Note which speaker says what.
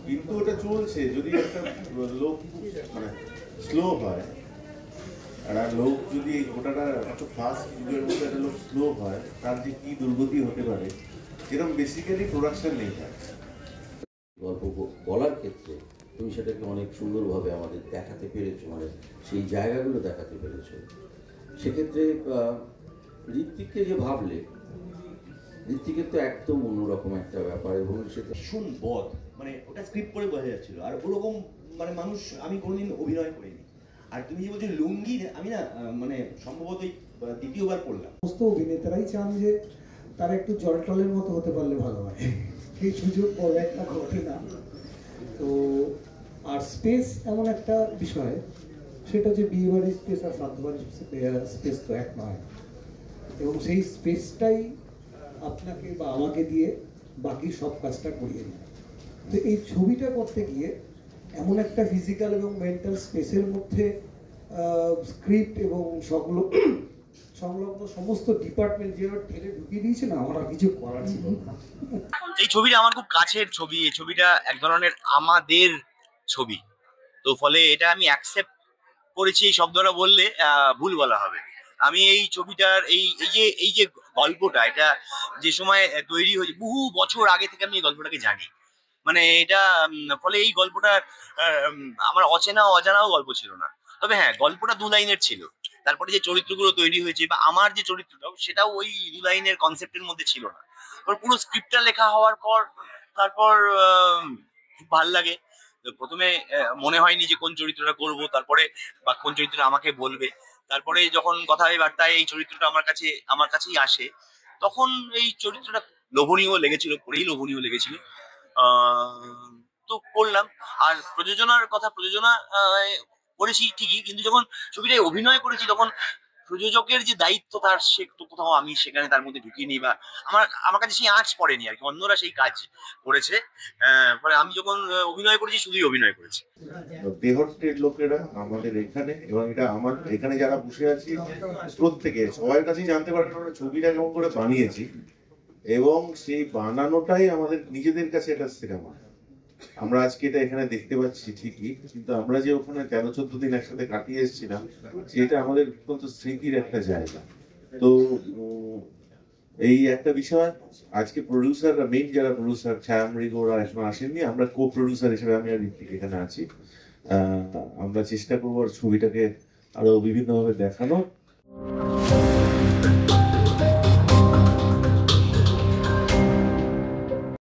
Speaker 1: কিন্তু ওটা চলছে। যদি একটা লোক মানে স্লো হয়, একটা লোক যদি ওটাটা এত ফাস্ট যুগের মধ্যে একটা লোক স্লো হয়, তার যে কি দুর্গতি হতে পারে, এরকম বেসিক্যালি প্রোডাকশন নেই।
Speaker 2: গল্প বলার ক্ষেত্রে তুমি সেটাকে অনেক সুন্দরভাবে আমাদের দেখাতে পেরেছো, মানে সেই জায়গাগুলো দেখাতে পেরেছো। সেক্ষেত্রে ঋত্বিককে যে ভাবলে, ঋত্বিকের তো একদম অন্যরকম একটা ব্যাপার, এবং সেটা
Speaker 3: ভীষণ বদ, মানে ওটা স্ক্রিপ্ট করে বোঝা যাচ্ছিল। আর ওরকম মানে মানুষ আমি কোনোদিন অভিনয় করিনি। আর তুমি যে বলছো লুঙ্গি, আমি না মানে সম্ভবত দ্বিতীয়বার পড়লাম।
Speaker 4: সমস্ত অভিনেতারাই চান যে তারা একটু জল টলের মতো হতে পারলে ভালো হয়, এই সুযোগ বড় একটা ঘটে না। তো আর স্পেস এমন একটা বিষয়, সেটা যে বিয়ে বাড়ির স্পেস আর শ্রাদ্ধ বাড়ির স্পেস তো এক নয়, এবং সেই স্পেসটাই আপনাকে বা আমাকে দিয়ে বাকি সব কাজটা করিয়ে নেয়। তো এই ছবিটা করতে গিয়ে এমন একটা ফিজিক্যাল এবং মেন্টাল স্পেসের মধ্যে স্ক্রিপ্ট এবং সংলগ্ন সমস্ত ডিপার্টমেন্ট যেভাবে ঠেলে ঢুকিয়ে দিয়েছে না, আমার আর কিছু করার ছিল না।
Speaker 5: এই ছবিটা আমার খুব কাছের ছবি। এই ছবিটা এক ধরনের আমাদের ছবি, তো ফলে এটা আমি অ্যাকসেপ্ট করেছি। এই শব্দটা বললে ভুল বলা হবে। আমি এই ছবিটার এই যে গল্পটা, এটা যে সময় তৈরি হয়েছে, বহু বছর আগে থেকে আমি এই গল্পটাকে জানি। মানে এটা ফলে এই গল্পটা আমার অজানাও গল্প ছিল না। তবে হ্যাঁ, গল্পটা 2 লাইনের ছিল। তারপরে যে চরিত্রগুলো তৈরি হয়েছে বা আমার যে চরিত্রটাও, সেটাও ওই 2 লাইনের কনসেপ্টের মধ্যে ছিল না। পুরো স্ক্রিপ্টটা লেখা হওয়ার পর তারপর খুব ভাল লাগে। প্রথমে মনে হয়নি যে কোন চরিত্রটা করব, তারপরে বা কোন চরিত্রটা আমাকে বলবে। তারপরে যখন কথায় বার্তায় এই চরিত্রটা আমার কাছেই আসে, তখন এই চরিত্রটা লোভনীয় লেগেছিল, পরেই লোভনীয় লেগেছিল। তো করলাম। আর প্রযোজনা করেছি ঠিকই, কিন্তু যখন ছবিটায় অভিনয় করেছি, তখন প্রযোজকের যে দায়িত্ব তার, সে তো কোথাও আমি সেখানে তার মধ্যে ঢুকিয়ে নিই, বা আমার কাছে সেই আঁচ পড়েনি আর কি। অন্যরা সেই কাজ করেছে। ফলে আমি যখন অভিনয় করেছি, শুধুই অভিনয় করেছি।
Speaker 1: দেহটের লোকেরা আমাদের এখানে, এবং এটা আমার এখানে যারা বসে আছি প্রত্যেকে সবার কাছেই জানতে পারেন আমরা ছবিটা কেমন করে বানিয়েছি, এবং সেই বানানোটাই আমাদের নিজেদের কাছে একটা সিনেমা। আমরা আজকে এটা এখানে দেখতে পাচ্ছি ঠিকই, কিন্তু আমরা যে ওখানে 13-14 দিন একসাথে কাটিয়ে এসেছিলাম, সেটা আমাদের অত্যন্ত স্মৃতির একটা জায়গা। তো এই একটা বিষয়, আজকে প্রডিউসাররা, মেইন যারা প্রডিউসার ছায়া মৃগ ওরা এখন আসেননি, আমরা কো প্রডিউসার হিসেবে আমি আর ঋত্বিক এখানে আছি। আমরা চেষ্টা করবো ছবিটাকে আরো বিভিন্নভাবে দেখানো।